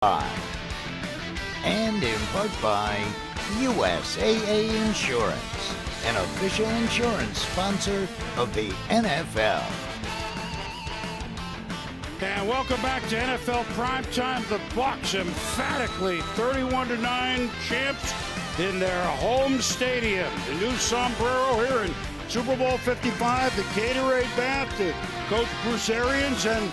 And in part by USAA Insurance, an official insurance sponsor of the NFL. And welcome back to NFL Primetime. The Bucs emphatically 31-9 champs in their home stadium. The new sombrero here in Super Bowl 55, the Gatorade bath, the Coach Bruce Arians, and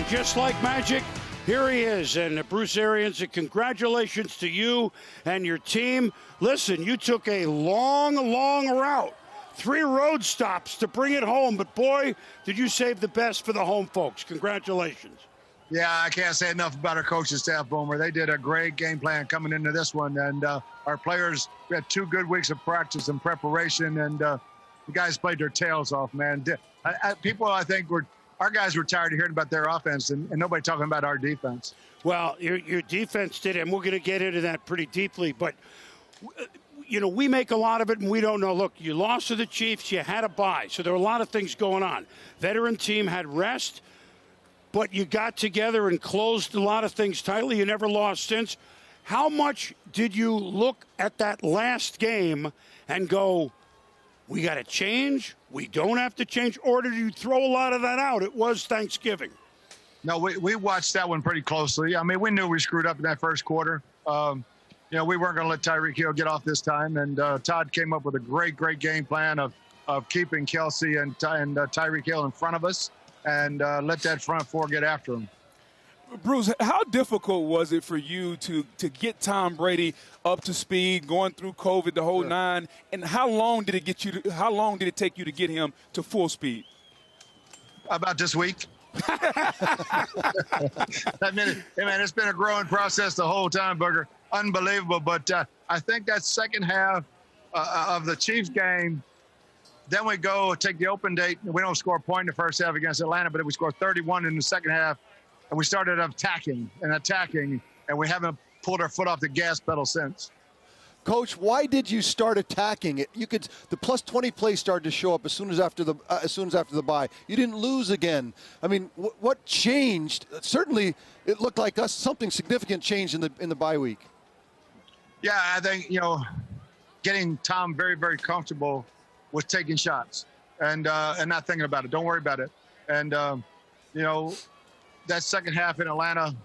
just like magic, here he is. And Bruce Arians, congratulations to you and your team. Listen, you took a long route. 3 road stops to bring it home. But, boy, did you save the best for the home folks. Congratulations. Yeah, I can't say enough about our coaching staff, Boomer. They did a great game plan coming into this one. And our players, we had 2 good weeks of practice and preparation. And the guys played their tails off, man. People, I think, our guys were tired of hearing about their offense and nobody talking about our defense. Well, your defense did, and we're going to get into that pretty deeply. But, you know, we make a lot of it, and we don't know. Look, you lost to the Chiefs. You had a bye. So there were a lot of things going on. Veteran team had rest, but you got together and closed a lot of things tightly. You never lost since. How much did you look at that last game and go, we got to change, we don't have to change, or did you throw a lot of that out? It was Thanksgiving. No, we watched that one pretty closely. I mean, we knew we screwed up in that first quarter. You know, we weren't going to let Tyreek Hill get off this time, and Todd came up with a great game plan of keeping Kelsey and Tyreek Hill in front of us and let that front 4 get after him. Bruce, how difficult was it for you to get Tom Brady up to speed, going through COVID, the whole nine, and how long did it take you to get him to full speed? About this week. I mean, it's been a growing process the whole time, Booger. Unbelievable. But I think that second half of the Chiefs game, then we go take the open date. We don't score a point in the first half against Atlanta, but we score 31 in the second half. And we started attacking, and we haven't pulled our foot off the gas pedal since. Coach, why did you start attacking it? The plus 20 play started to show up as soon as after the bye. You didn't lose again. I mean, what changed? Certainly, it looked like something significant changed in the bye week. Yeah, I think getting Tom very, very comfortable with taking shots and not thinking about it. Don't worry about it. And that second half in Atlanta,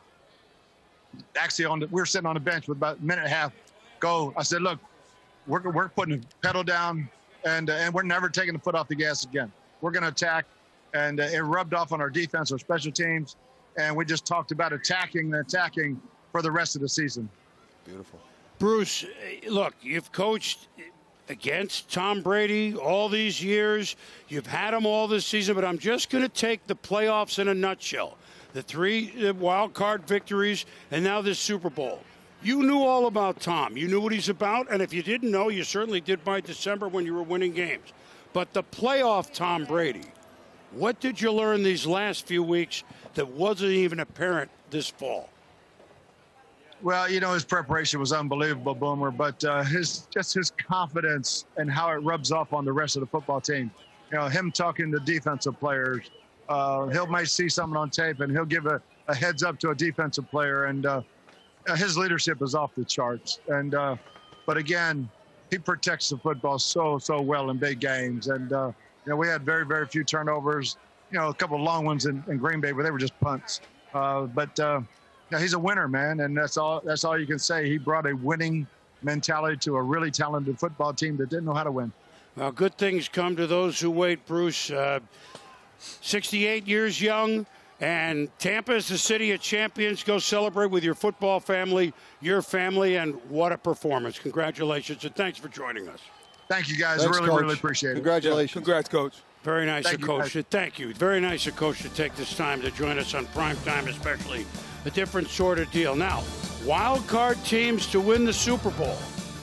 actually we were sitting on the bench with about a minute and a half go. I said, look, we're putting the pedal down and we're never taking the foot off the gas again. We're going to attack, and it rubbed off on our defense, our special teams, and we just talked about attacking for the rest of the season. Beautiful. Bruce, look, you've coached against Tom Brady all these years. You've had him all this season, but I'm just going to take the playoffs in a nutshell. The 3 wild card victories, and now this Super Bowl. You knew all about Tom. You knew what he's about, and if you didn't know, you certainly did by December when you were winning games. But the playoff Tom Brady, what did you learn these last few weeks that wasn't even apparent this fall? Well, his preparation was unbelievable, Boomer, but his confidence and how it rubs off on the rest of the football team. Him talking to defensive players. He might see something on tape, and he'll give a heads up to a defensive player. And his leadership is off the charts. And but again, he protects the football so well in big games. And we had very, very few turnovers. A couple of long ones in Green Bay, but they were just punts. But he's a winner, man, and that's all you can say. He brought a winning mentality to a really talented football team that didn't know how to win. Well, good things come to those who wait, Bruce. 68 years young, and Tampa is the city of champions. Go celebrate with your football family, your family, and what a performance. Congratulations, and thanks for joining us. Thank you, guys. Thanks, Really appreciate it. Congratulations. Yeah, congrats, Coach. Very nice of Coach. Thank you. Very nice of Coach to take this time to join us on Primetime, especially a different sort of deal. Now, wild card teams to win the Super Bowl,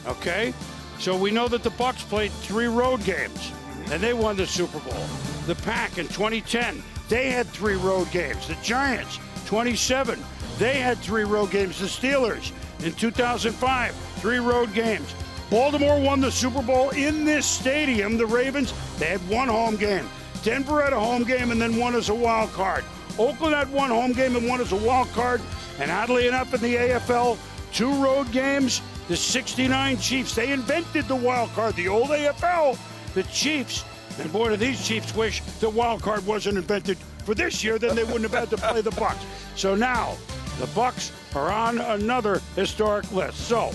okay? So we know that the Bucs played 3 road games, and they won the Super Bowl. The Pack in 2010, they had 3 road games. The Giants, 27, they had 3 road games. The Steelers in 2005, 3 road games. Baltimore won the Super Bowl in this stadium. The Ravens, they had 1 home game. Denver had a home game and then 1 as a wild card. Oakland had one home game and one as a wild card. And oddly enough, in the AFL, 2 road games, the 69 Chiefs, they invented the wild card. The old AFL, the Chiefs. And boy, do these Chiefs wish the wild card wasn't invented for this year, then they wouldn't have had to play the Bucs. So now, the Bucs are on another historic list. So,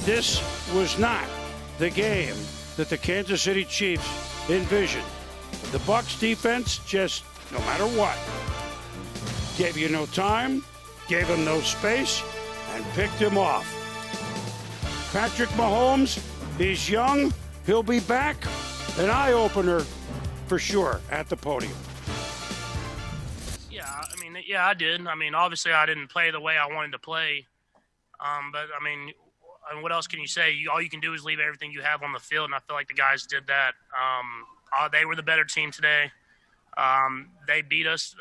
this was not the game that the Kansas City Chiefs envisioned. The Bucs defense just, no matter what, gave you no time, gave him no space, and picked him off. Patrick Mahomes, he's young, he'll be back. An eye-opener for sure at the podium. Yeah, I did. I mean, obviously I didn't play the way I wanted to play. But, I mean, what else can you say? All you can do is leave everything you have on the field, and I feel like the guys did that. They were the better team today. They beat us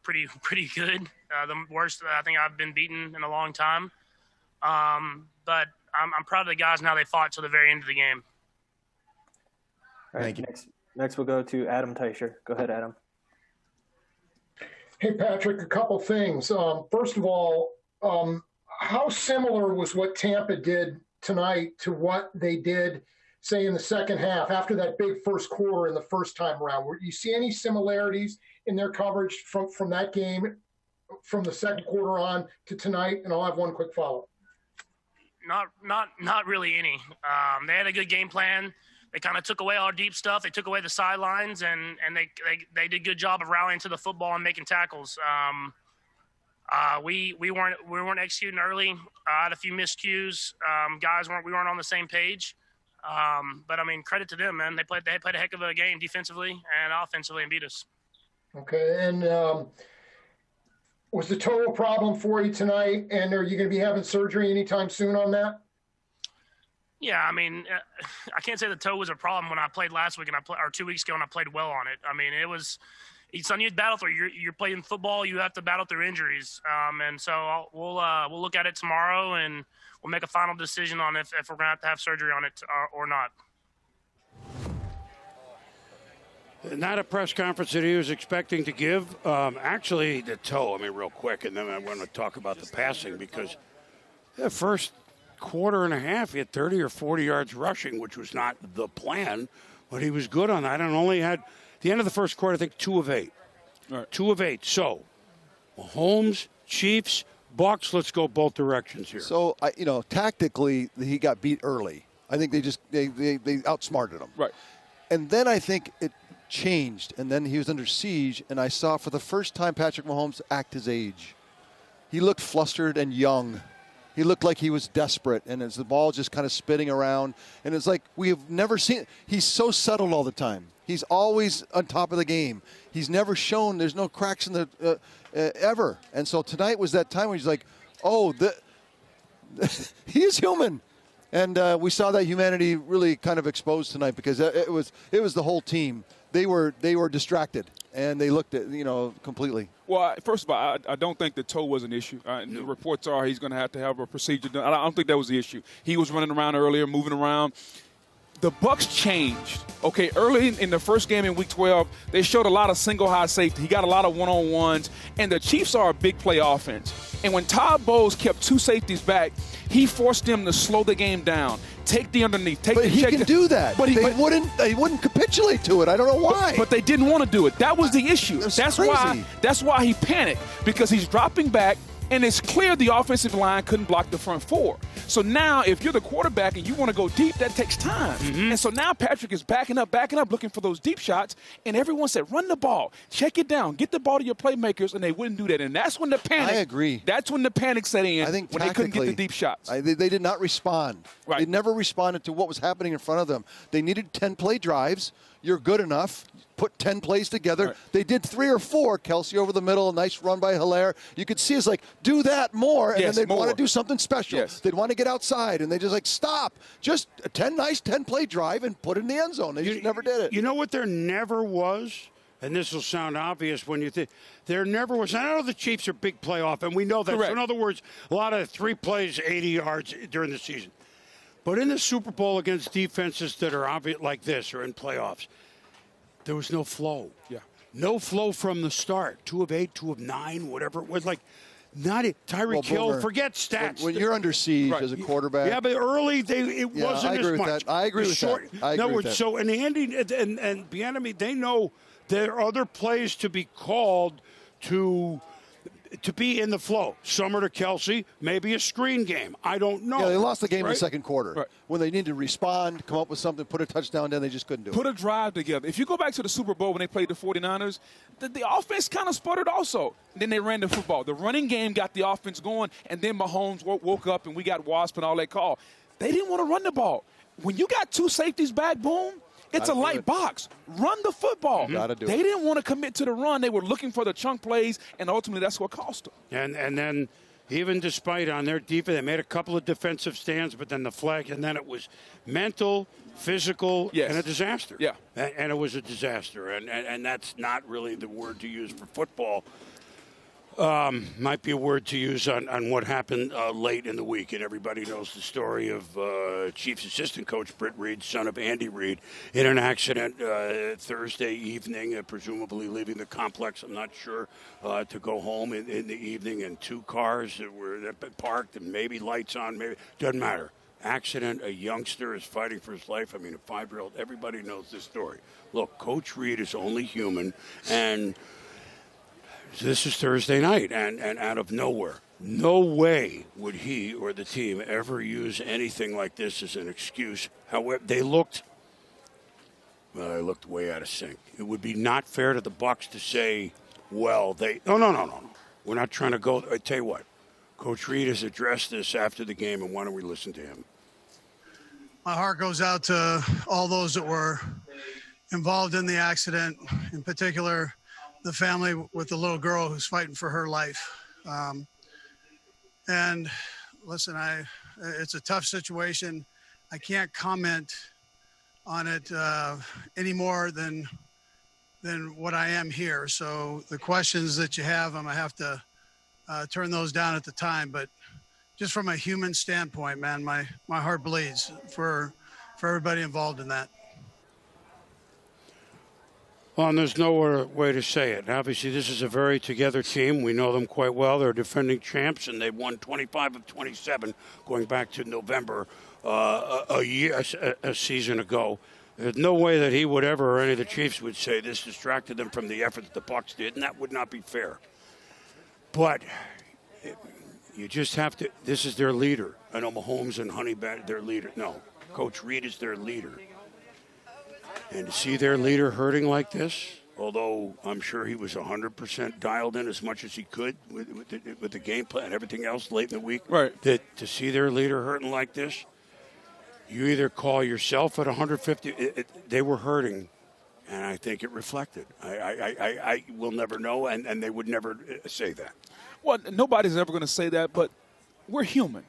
pretty good. The worst I think I've been beaten in a long time. But I'm proud of the guys and how they fought till the very end of the game. All right, next we'll go to Adam Teicher. Go ahead, Adam. Hey, Patrick, a couple things. First of all, how similar was what Tampa did tonight to what they did, say, in the second half after that big first quarter in the first time around? Do you see any similarities in their coverage from that game, from the second quarter on to tonight? And I'll have one quick follow-up. Not really any. They had a good game plan. They kind of took away our deep stuff. They took away the sidelines, and they did a good job of rallying to the football and making tackles. We weren't executing early. I had a few miscues. We weren't on the same page. But I mean, credit to them, man. They played a heck of a game defensively and offensively and beat us. Okay, and was the toe a problem for you tonight? And are you going to be having surgery anytime soon on that? Yeah, I mean, I can't say the toe was a problem when I played last week or 2 weeks ago, and I played well on it. I mean, it's something you battle through. You're playing football, you have to battle through injuries, and so we'll look at it tomorrow, and we'll make a final decision on if we're going to have surgery on it or not. Not a press conference that he was expecting to give. Actually, the toe, I mean, real quick, and then I want to talk about the passing because the first quarter and a half, he had 30 or 40 yards rushing, which was not the plan, but he was good on that and only had, at the end of the first quarter, I think 2 of 8. All right. 2 of 8. So, Mahomes, Chiefs, Bucs, let's go both directions here. So, tactically, he got beat early. I think they outsmarted him. Right. And then I think it changed, and then he was under siege, and I saw for the first time Patrick Mahomes act his age. He looked flustered and young. He looked like he was desperate, and as the ball just kind of spinning around, and it's like we have never seen. He's so settled all the time. He's always on top of the game. He's never shown. There's no cracks in the ever. And so tonight was that time where he's like, "Oh, he is human," and we saw that humanity really kind of exposed tonight because it was the whole team. They were distracted and they looked at completely. Well, first of all, I don't think the toe was an issue. The reports are he's going to have a procedure done. I don't think that was the issue. He was running around earlier, moving around. The Bucs changed. Okay, early in the first game in Week 12, they showed a lot of single high safety. He got a lot of one-on-ones, and the Chiefs are a big play offense. And when Todd Bowles kept 2 safeties back, he forced them to slow the game down, take the underneath, take but the he check. Can do that. But they wouldn't capitulate to it. I don't know why. But they didn't want to do it. That was the issue. That's why he panicked, because he's dropping back. And it's clear the offensive line couldn't block the front 4. So now if you're the quarterback and you want to go deep, that takes time. Mm-hmm. And so now Patrick is backing up, looking for those deep shots. And everyone said, run the ball, check it down, get the ball to your playmakers, and they wouldn't do that. And that's when the panic. I agree. That's when the panic set in. I think when they couldn't get the deep shots. They did not respond. Right. They never responded to what was happening in front of them. They needed 10-play drives. You're good enough. Put 10 plays together. Right. They did 3 or 4. Kelsey over the middle, a nice run by Hilaire. You could see it's like, do that more, and then they'd want to do something special. Yes. They'd want to get outside, and they just stop. Just a 10-play drive and put it in the end zone. They just never did it. You know what there never was? And this will sound obvious when you think there never was. I know the Chiefs are big playoff, and we know that. So in other words, a lot of 3 plays, 80 yards during the season. But in the Super Bowl against defenses that are obvious like this or in playoffs, there was no flow. Yeah. no flow from the start. 2 of 8, 2 of 9, whatever it was. Like, not it. Tyreek Hill, forget stats. When you're under siege as a quarterback. Yeah, but early, it wasn't as much. I agree with that. I agree with that. So, and Andy and Bieniemy, they know there are other plays to be called to be in the flow. Summer to Kelsey, maybe a screen game. I don't know. Yeah, they lost the game in the second quarter. Right. When they needed to respond, come up with something, put a touchdown down, they just couldn't do it. Put a drive together. If you go back to the Super Bowl when they played the 49ers, the offense kind of sputtered also. Then they ran the football. The running game got the offense going, and then Mahomes woke up and we got Wasp and all that call. They didn't want to run the ball. When you got 2 safeties back, boom, it's a light box. Run the football. Gotta do it. They didn't want to commit to the run. They were looking for the chunk plays, and ultimately that's what cost them. And then even despite on their defense, they made a couple of defensive stands, but then the flag, and then it was mental, physical, and a disaster. Yeah. And it was a disaster. And that's not really the word to use for football. Might be a word to use on what happened late in the week. And everybody knows the story of Chiefs assistant coach Britt Reed, son of Andy Reid, in an accident Thursday evening, presumably leaving the complex, I'm not sure, to go home in the evening. And 2 cars that were parked and maybe lights on, maybe doesn't matter. Accident, a youngster is fighting for his life. I mean, a 5-year-old, everybody knows this story. Look, Coach Reed is only human, and so this is Thursday night, and out of nowhere, no way would he or the team ever use anything like this as an excuse. However, they looked way out of sync. It would be not fair to the Bucs to say, well, no. We're not trying to go. I tell you what, Coach Reed has addressed this after the game, and why don't we listen to him? My heart goes out to all those that were involved in the accident, in particular the family with the little girl who's fighting for her life. And listen, it's a tough situation. I can't comment on it any more than what I am here. So the questions that you have, I'm gonna have to turn those down at the time. But just from a human standpoint, man, my heart bleeds for everybody involved in that. Well, and there's no other way to say it. Obviously, this is a very together team. We know them quite well. They're defending champs, and they've won 25 of 27 going back to November a season ago. There's no way that he would ever, or any of the Chiefs would say this distracted them from the effort that the Bucs did, and that would not be fair. But you just have to. This is their leader. I know Mahomes and Honey Badger, their leader. No, Coach Reed is their leader. And to see their leader hurting like this, although I'm sure he was 100% dialed in as much as he could with the game plan and everything else late in the week, right? That to see their leader hurting like this, you either call yourself at 150. They were hurting, and I think it reflected. I will never know, and they would never say that. Well, nobody's ever going to say that, but we're human.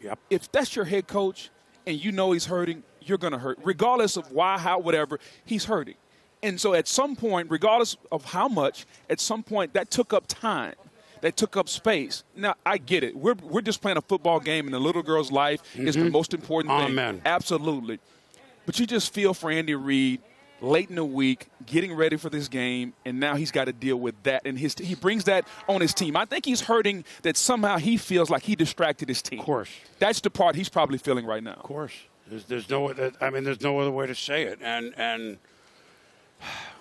Yep. If that's your head coach and you know he's hurting, you're going to hurt. Regardless of why, how, whatever, he's hurting. And so at some point, regardless of how much, at some point that took up time. That took up space. Now, I get it. We're just playing a football game, and the little girl's life is the most important thing. Amen. Absolutely. But you just feel for Andy Reid late in the week, getting ready for this game, and now he's got to deal with that. And he brings that on his team. I think he's hurting that somehow he feels like he distracted his team. Of course. That's the part he's probably feeling right now. Of course. There's no other way to say it. And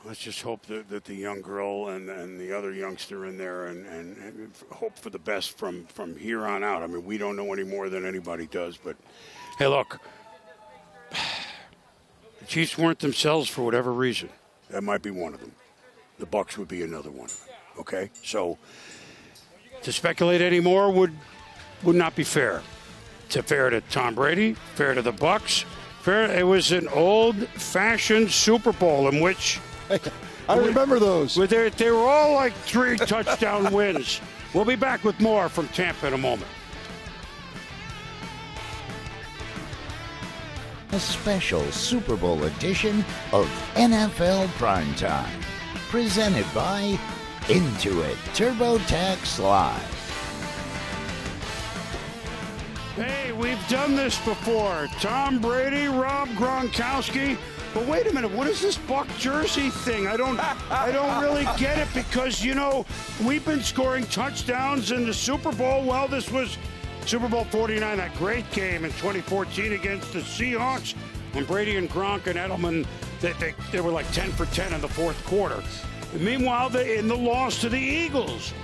let's just hope that the young girl and the other youngster in there and hope for the best from here on out. I mean, we don't know any more than anybody does. But, hey, look, the Chiefs weren't themselves for whatever reason. That might be one of them. The Bucs would be another one. Okay? So to speculate anymore would not be fair. It's fair to Tom Brady, fair to the Bucs. It was an old-fashioned Super Bowl in which I remember those. They were all like 3 touchdown wins. We'll be back with more from Tampa in a moment. A special Super Bowl edition of NFL Primetime, presented by Intuit TurboTax Live. Hey, we've done this before. Tom Brady, Rob Gronkowski, But wait a minute, what is this Buck jersey thing? I don't really get it because, you know, we've been scoring touchdowns in the Super Bowl. Well, this was Super Bowl 49, that great game in 2014 against the Seahawks when Brady and Gronk and Edelman, they were like 10 for 10 in the fourth quarter. And meanwhile, in the loss to the Eagles,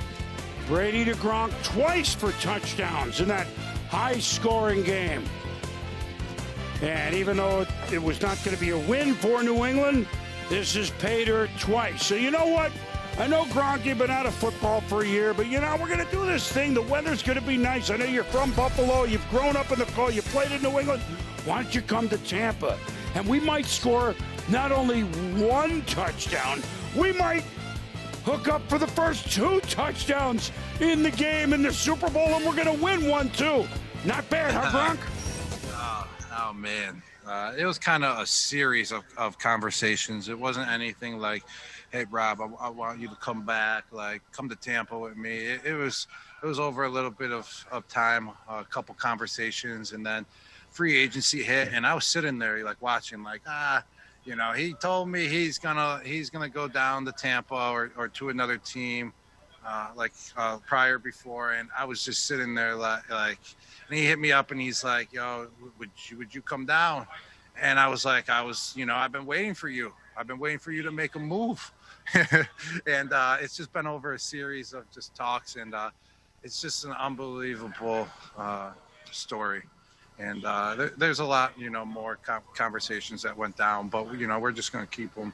Brady to Gronk twice for touchdowns in that high-scoring game. And even though it was not going to be a win for New England, this has paid her twice. So you know what? I know, Gronk, you've been out of football for a year, but, you know, we're going to do this thing. The weather's going to be nice. I know you're from Buffalo. You've grown up in the cold. You played in New England. Why don't you come to Tampa? And we might score not only one touchdown, we might hook up for the first 2 touchdowns in the game in the Super Bowl, and we're going to win one, too. Not bad, huh, Gronk? Oh, man. It was kind of a series of conversations. It wasn't anything like, hey, Rob, I want you to come back, like, come to Tampa with me. It was over a little bit of time, a couple conversations, and then free agency hit, and I was sitting there, like, watching, like, you know, he told me he's gonna go down to Tampa or to another team, prior before, and I was just sitting there like, and he hit me up and he's like, yo, would you come down? And I was like, you know, I've been waiting for you. I've been waiting for you to make a move. And it's just been over a series of just talks, and it's just an unbelievable story. And there's a lot, you know, more conversations that went down, but, you know, we're just going to keep them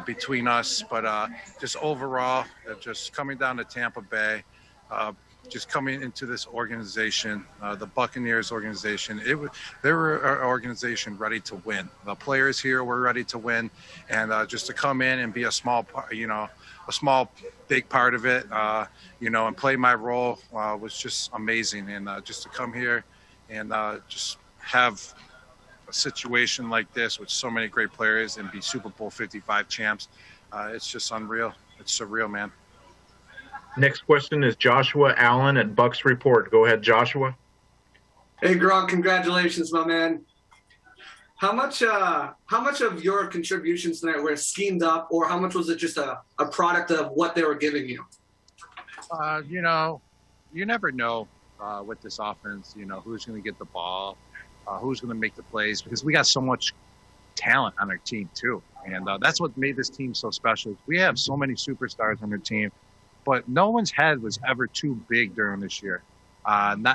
between us. But just overall, just coming down to Tampa Bay, just coming into this organization, the Buccaneers organization, they were an organization ready to win. The players here were ready to win, and just to come in and be a small, big part of it, you know, and play my role was just amazing. And just to come here and just have a situation like this with so many great players and be Super Bowl 55 champs, it's just unreal. It's surreal, man. Next question is Joshua Allen at Bucks Report. Go ahead, Joshua. Hey, Gronk, congratulations, my man. How much of your contributions tonight were schemed up, or how much was it just a product of what they were giving you? You know, you never know with this offense, you know, who's going to get the ball, who's going to make the plays, because we got so much talent on our team too. And that's what made this team so special. We have so many superstars on our team, but no one's head was ever too big during this year.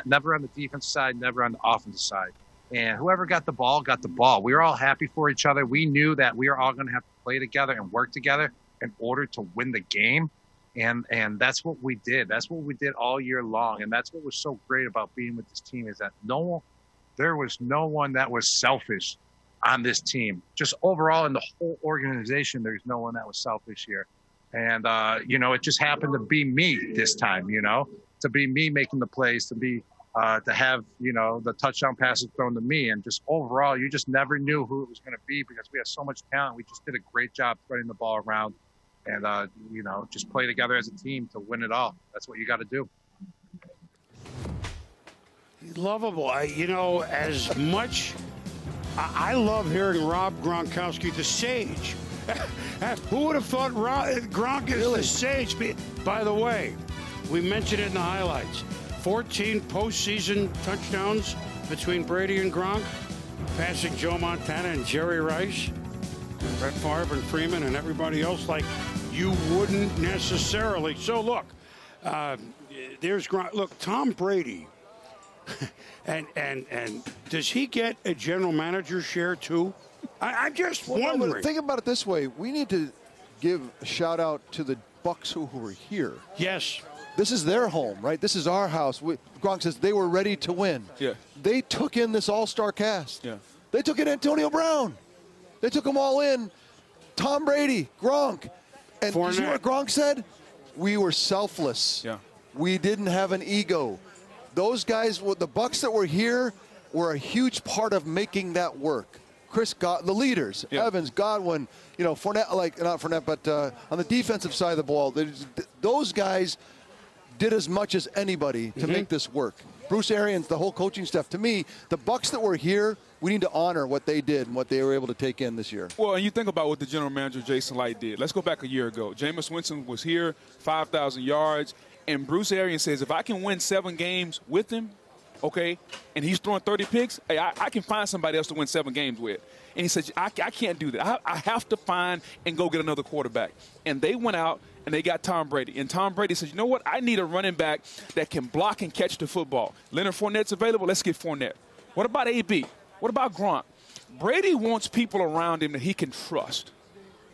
Never on the defensive side, never on the offensive side. And whoever got the ball, got the ball. We were all happy for each other. We knew that we were all going to have to play together and work together in order to win the game. And that's what we did. That's what we did all year long. And that's what was so great about being with this team, is that there was no one that was selfish on this team. Just overall in the whole organization, there's no one that was selfish here. And, you know, it just happened to be me this time, you know, to be me making the plays, to have, you know, the touchdown passes thrown to me. And just overall, you just never knew who it was going to be, because we had so much talent. We just did a great job spreading the ball around and, you know, just play together as a team to win it all. That's what you got to do. Lovable. You know, as much I love hearing Rob Gronkowski, the Sage. Who would have thought Gronk is the Sage? By the way, we mentioned it in the highlights. 14 postseason touchdowns between Brady and Gronk, passing Joe Montana and Jerry Rice, and Brett Favre and Freeman and everybody else like you wouldn't necessarily. So look, there's Gronk. Look, Tom Brady. and does he get a general manager share too? I'm just wondering. No, think about it this way: we need to give a shout out to the Bucks who are here. Yes, this is their home, right? This is our house. Gronk says they were ready to win. Yeah, they took in this all-star cast. Yeah, they took in Antonio Brown. They took them all in. Tom Brady, Gronk, and you know what Gronk said? We were selfless. Yeah, we didn't have an ego. Those guys, the Bucks that were here, were a huge part of making that work. The leaders, Evans, Godwin, you know, Fournette, not Fournette, but on the defensive side of the ball, those guys did as much as anybody to make this work. Bruce Arians, the whole coaching staff. To me, the Bucs that were here, we need to honor what they did and what they were able to take in this year. Well, and you think about what the general manager, Jason Light, did. Let's go back a year ago. Jameis Winston was here, 5,000 yards, and Bruce Arians says, if I can win 7 games with him, okay, and he's throwing 30 picks, hey, I can find somebody else to win 7 games with. And he said, I can't do that. I have to find and go get another quarterback. And they went out and they got Tom Brady. And Tom Brady says, you know what? I need a running back that can block and catch the football. Leonard Fournette's available. Let's get Fournette. What about AB? What about Gronk? Brady wants people around him that he can trust.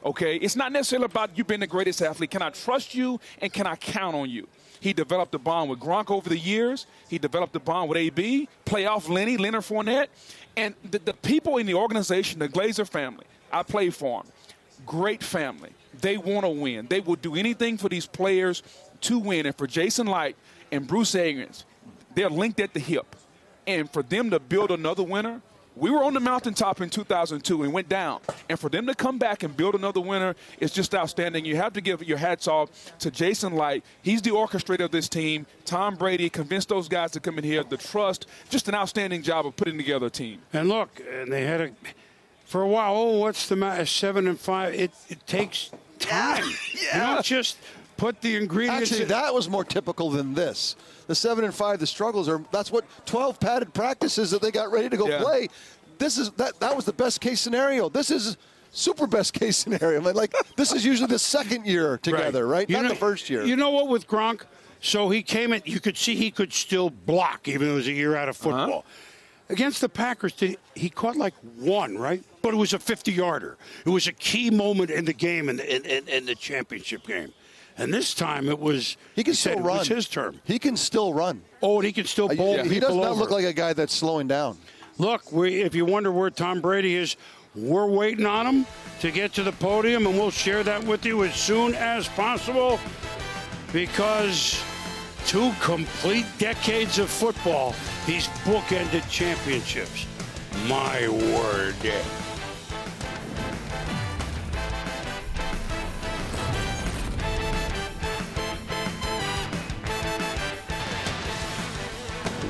Okay? It's not necessarily about you being the greatest athlete. Can I trust you and can I count on you? He developed a bond with Gronk over the years. He developed a bond with AB, playoff Leonard Fournette. And the people in the organization, the Glazer family, I play for them. Great family. They want to win. They will do anything for these players to win. And for Jason Light and Bruce Arians, they're linked at the hip. And for them to build another winner, we were on the mountaintop in 2002 and went down. And for them to come back and build another winner is just outstanding. You have to give your hats off to Jason Light. He's the orchestrator of this team. Tom Brady convinced those guys to come in here. The trust, just an outstanding job of putting together a team. And look, and they had for a while, what's the matter, 7-5? It takes time. Yeah. You don't just put the ingredients. Actually, that was more typical than this. The 7-5, the struggles that's what 12 padded practices that they got ready to go play. This is that was the best case scenario. This is super best case scenario. Like this is usually the second year together, right? Not the first year. You know what with Gronk? So he came in, you could see he could still block even though it was a year out of football. Against the Packers, he caught like 1, right? But it was a 50-yarder. It was a key moment in the game, in the championship game. And this time it was he can still run. It was his term. He can still run. Oh, and he can still bowl people He does not over. look like a guy that's slowing down. Look, if you wonder where Tom Brady is, we're waiting on him to get to the podium, and we'll share that with you as soon as possible because 2 complete decades of football, he's bookended championships. My word.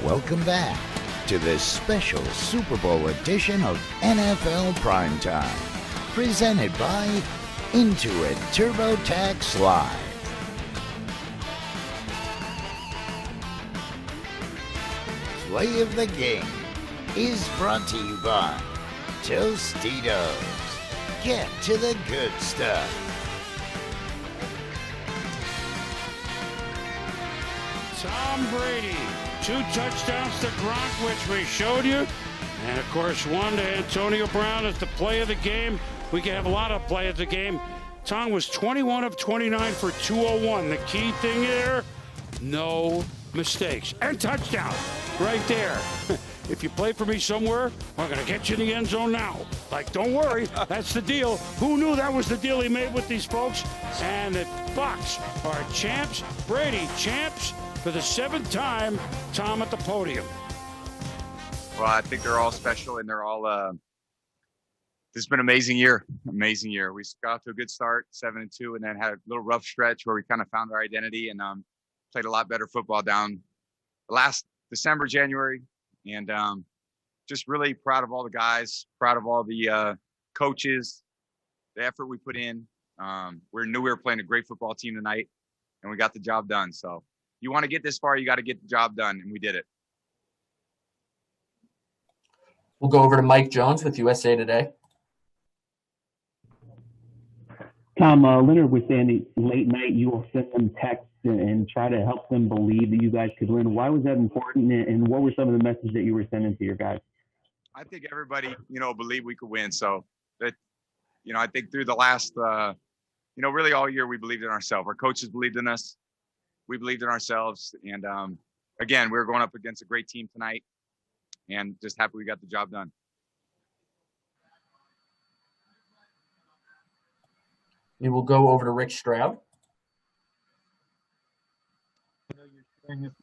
Welcome back to this special Super Bowl edition of NFL Primetime, presented by Intuit TurboTax Live. Play of the Game is brought to you by Tostitos. Get to the good stuff. Tom Brady, 2 touchdowns to Gronk, which we showed you. And, of course, 1 to Antonio Brown as the play of the game. We can have a lot of play of the game. Tom was 21 of 29 for 201. The key thing there, no mistakes. And touchdown right there. If you play for me somewhere, I'm going to get you in the end zone now. Like, don't worry, that's the deal. Who knew that was the deal he made with these folks? And the Bucs are champs. Brady, champs for the 7th time. Tom at the podium. Well, I think they're all special, and they're all this has been an amazing year. Amazing year. We got off to a good start, 7-2, and then had a little rough stretch where we kind of found our identity and played a lot better football down last December, January. And just really proud of all the guys, proud of all the coaches, the effort we put in. We knew we were playing a great football team tonight, and we got the job done. So you want to get this far, you got to get the job done, and we did it. We'll go over to Mike Jones with USA Today. Tom, Leonard was saying late night you will send them texts and try to help them believe that you guys could win. Why was that important, and what were some of the messages that you were sending to your guys? I think everybody, believed we could win. So that, I think through the last, really all year we believed in ourselves. Our coaches believed in us. We believed in ourselves. And again, we were going up against a great team tonight, and just happy we got the job done. We will go over to Rick Stroud.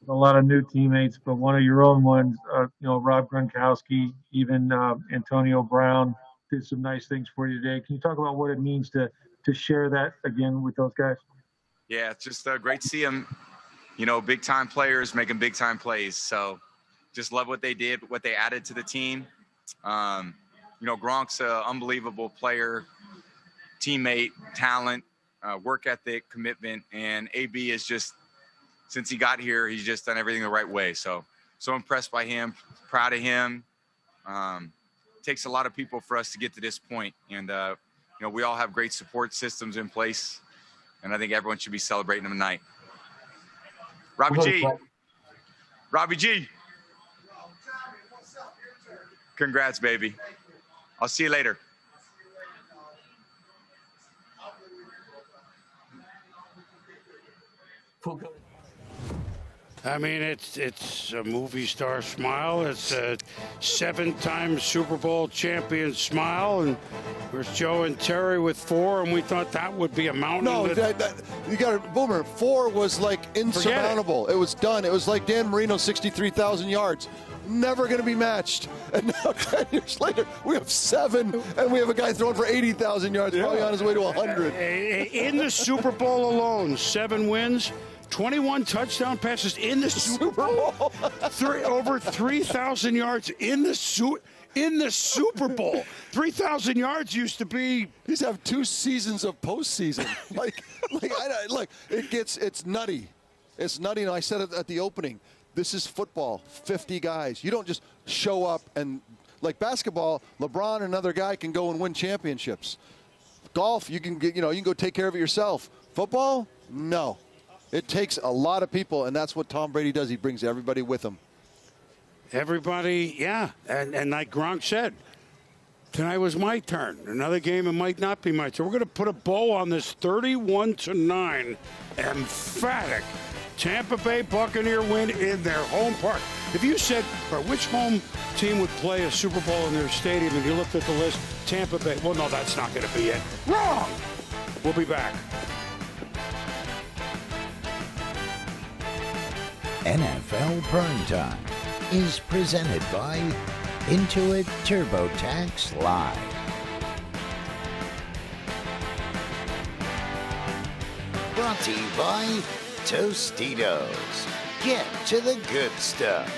A lot of new teammates, but one of your own ones, Rob Gronkowski, even Antonio Brown did some nice things for you today. Can you talk about what it means to share that again with those guys? Yeah, it's just great to see them, big time players making big time plays. So just love what they did, what they added to the team. Gronk's an unbelievable player, teammate, talent, work ethic, commitment, and AB is just, since he got here, he's just done everything the right way. So impressed by him, proud of him. Takes a lot of people for us to get to this point, and we all have great support systems in place, and I think everyone should be celebrating him tonight. Robbie G. Congrats, baby. I'll see you later. I mean, it's a movie star smile. It's a 7-time Super Bowl champion smile, and there's Joe and Terry with 4, and we thought that would be a mountain. No, you got to, Boomer. 4 was like insurmountable. It was done. It was like Dan Marino, 63,000 yards. Never going to be matched. And now 10 years later, we have 7, and we have a guy throwing for 80,000 yards, probably on his way to 100. In the Super Bowl alone, 7 wins. 21 touchdown passes in the Super Bowl. Over 3,000 yards in the Super Bowl. 3,000 yards used to be. These have 2 seasons of postseason. It's nutty. It's nutty, and I said it at the opening. This is football. 50 guys. You don't just show up and, like basketball, LeBron and another guy can go and win championships. Golf, you can go take care of it yourself. Football, no. It takes a lot of people, and that's what Tom Brady does. He brings everybody with him. Everybody, yeah. And like Gronk said, tonight was my turn. Another game, it might not be my turn. We're going to put a bow on this 31-9 emphatic Tampa Bay Buccaneer win in their home park. If you said, which home team would play a Super Bowl in their stadium, and you looked at the list, Tampa Bay, well, no, that's not going to be it. Wrong! We'll be back. NFL Primetime is presented by Intuit TurboTax Live. Brought to you by Tostitos. Get to the good stuff.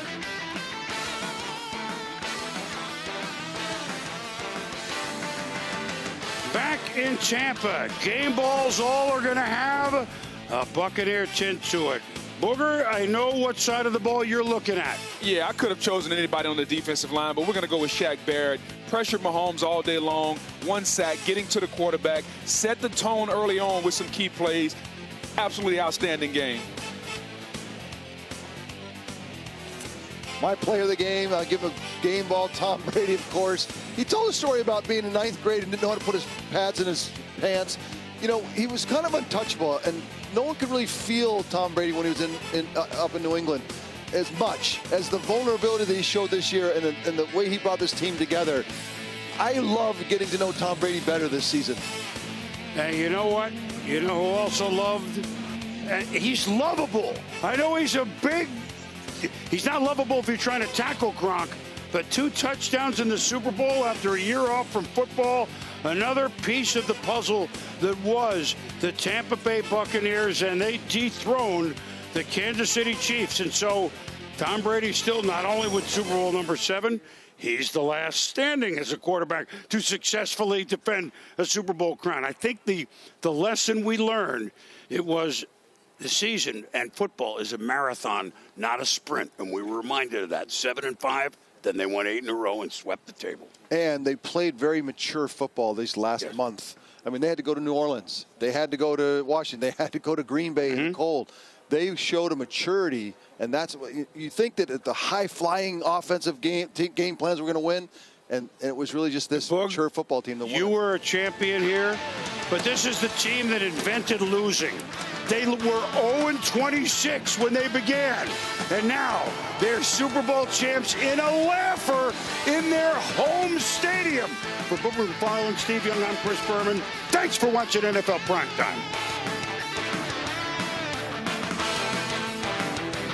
Back in Tampa, game balls all are going to have a Buccaneer tint to it. Booger, I know what side of the ball you're looking at. Yeah, I could have chosen anybody on the defensive line, but we're going to go with Shaq Barrett. Pressured Mahomes all day long, 1 sack, getting to the quarterback, set the tone early on with some key plays. Absolutely outstanding game. My player of the game, I'll give a game ball, Tom Brady, of course. He told a story about being in 9th grade and didn't know how to put his pads in his pants. He was kind of untouchable, and no one could really feel Tom Brady when he was up in New England as much as the vulnerability that he showed this year and the way he brought this team together. I love getting to know Tom Brady better this season. And you know what? You know who also loved? He's lovable. I know he's not lovable if you're trying to tackle Gronk, but 2 touchdowns in the Super Bowl after a year off from football. Another piece of the puzzle that was the Tampa Bay Buccaneers, and they dethroned the Kansas City Chiefs. And so Tom Brady still not only with Super Bowl number 7, he's the last standing as a quarterback to successfully defend a Super Bowl crown. I think the lesson we learned, it was the season and football is a marathon, not a sprint. And we were reminded of that. 7-5, then they won 8 in a row and swept the table. And they played very mature football this last month. I mean, they had to go to New Orleans. They had to go to Washington. They had to go to Green Bay in the cold. They showed a maturity, and that's what you think that the high-flying offensive game plans were going to win, and it was really just this mature football team that won. You were a champion here, but this is the team that invented losing. They were 0-26 when they began, and now they're Super Bowl champs in a laugher in their home stadium. For Boomer McFarland, Steve Young, I'm Chris Berman. Thanks for watching NFL Primetime.